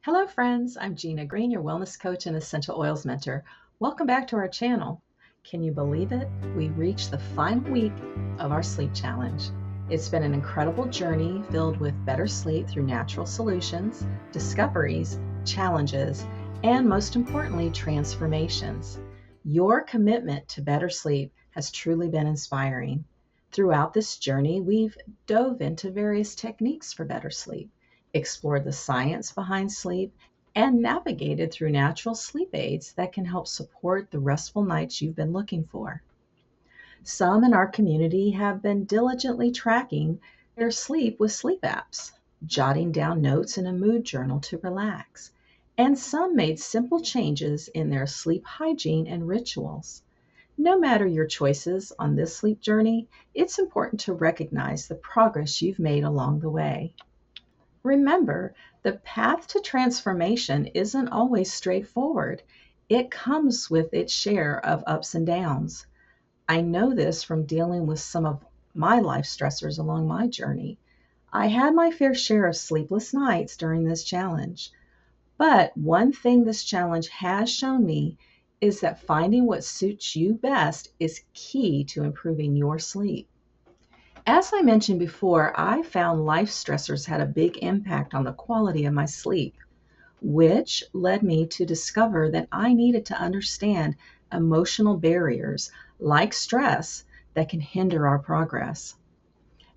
Hello friends, I'm Gina Green, your wellness coach and essential oils mentor. Welcome back to our channel. Can you believe it? We reached the final week of our sleep challenge. It's been an incredible journey filled with better sleep through natural solutions, discoveries, challenges, and most importantly, transformations. Your commitment to better sleep has truly been inspiring. Throughout this journey, we've dove into various techniques for better sleep, explored the science behind sleep, and navigated through natural sleep aids that can help support the restful nights you've been looking for. Some in our community have been diligently tracking their sleep with sleep apps, jotting down notes in a mood journal to relax, and some made simple changes in their sleep hygiene and rituals. No matter your choices on this sleep journey, it's important to recognize the progress you've made along the way. Remember, the path to transformation isn't always straightforward. It comes with its share of ups and downs. I know this from dealing with some of my life stressors along my journey. I had my fair share of sleepless nights during this challenge. But one thing this challenge has shown me is that finding what suits you best is key to improving your sleep. As I mentioned before, I found life stressors had a big impact on the quality of my sleep, which led me to discover that I needed to understand emotional barriers like stress that can hinder our progress.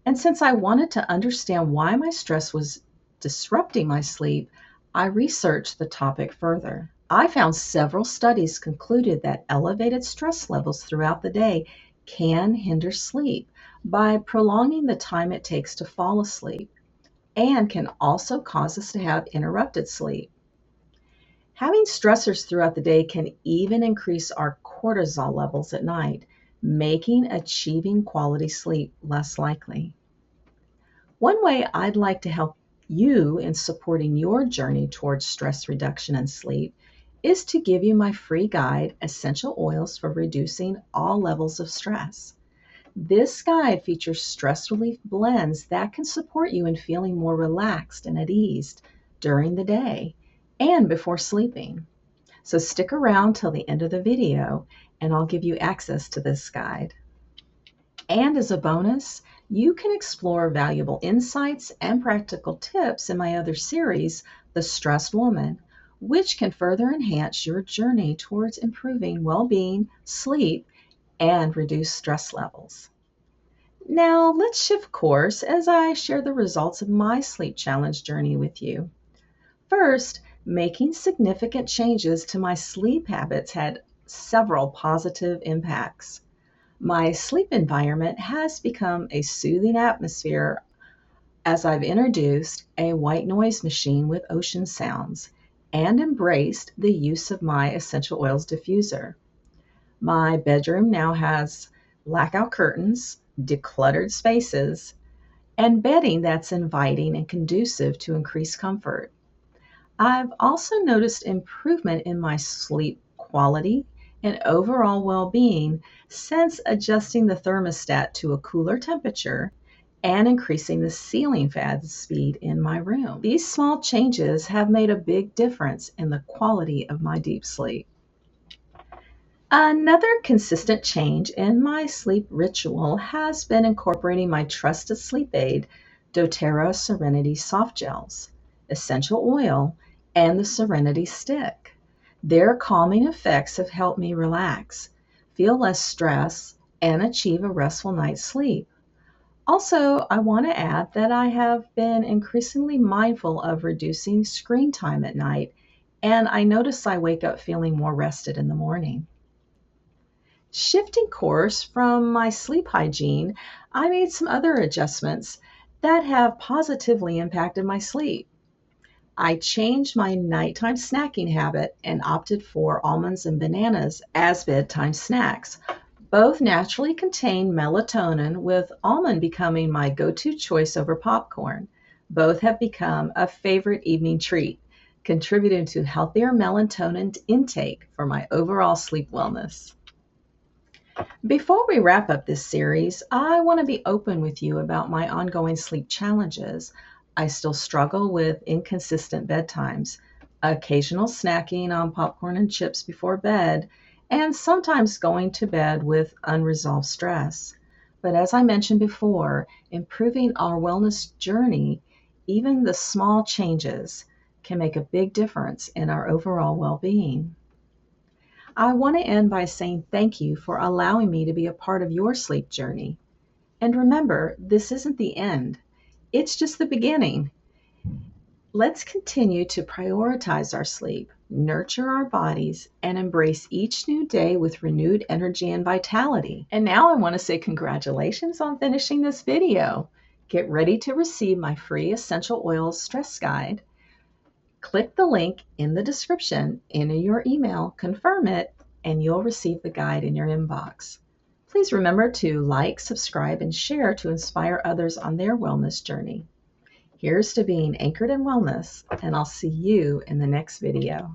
And since I wanted to understand why my stress was disrupting my sleep, I researched the topic further. I found several studies concluded that elevated stress levels throughout the day can hinder sleep by prolonging the time it takes to fall asleep and can also cause us to have interrupted sleep. Having stressors throughout the day can even increase our cortisol levels at night, making achieving quality sleep less likely. One way I'd like to help you in supporting your journey towards stress reduction and sleep is to give you my free guide, Essential Oils for Reducing All Levels of Stress. This guide features stress relief blends that can support you in feeling more relaxed and at ease during the day and before sleeping. So stick around till the end of the video and I'll give you access to this guide. And as a bonus, you can explore valuable insights and practical tips in my other series, The Stressed Woman, which can further enhance your journey towards improving well-being, sleep, and reduce stress levels. Now, let's shift course as I share the results of my sleep challenge journey with you. First, making significant changes to my sleep habits had several positive impacts. My sleep environment has become a soothing atmosphere as I've introduced a white noise machine with ocean sounds and embraced the use of my essential oils diffuser. My bedroom now has blackout curtains, decluttered spaces, and bedding that's inviting and conducive to increased comfort. I've also noticed improvement in my sleep quality and overall well being since adjusting the thermostat to a cooler temperature and increasing the ceiling fan speed in my room. These small changes have made a big difference in the quality of my deep sleep. Another consistent change in my sleep ritual has been incorporating my trusted sleep aid, doTERRA Serenity Soft Gels, essential oil, and the Serenity Stick. Their calming effects have helped me relax, feel less stress, and achieve a restful night's sleep. Also, I want to add that I have been increasingly mindful of reducing screen time at night, and I notice I wake up feeling more rested in the morning. Shifting course from my sleep hygiene, I made some other adjustments that have positively impacted my sleep. I changed my nighttime snacking habit and opted for almonds and bananas as bedtime snacks. Both naturally contain melatonin, with almond becoming my go-to choice over popcorn. Both have become a favorite evening treat, contributing to healthier melatonin intake for my overall sleep wellness. Before we wrap up this series, I want to be open with you about my ongoing sleep challenges. I still struggle with inconsistent bedtimes, occasional snacking on popcorn and chips before bed, and sometimes going to bed with unresolved stress. But as I mentioned before, improving our wellness journey, even the small changes, can make a big difference in our overall well-being. I want to end by saying thank you for allowing me to be a part of your sleep journey. And remember, this isn't the end. It's just the beginning. Let's continue to prioritize our sleep, nurture our bodies, and embrace each new day with renewed energy and vitality. And now I want to say congratulations on finishing this video. Get ready to receive my free essential oils stress guide. Click the link in the description, enter your email, confirm it, and you'll receive the guide in your inbox. Please remember to like, subscribe, and share to inspire others on their wellness journey. Here's to being anchored in wellness, and I'll see you in the next video.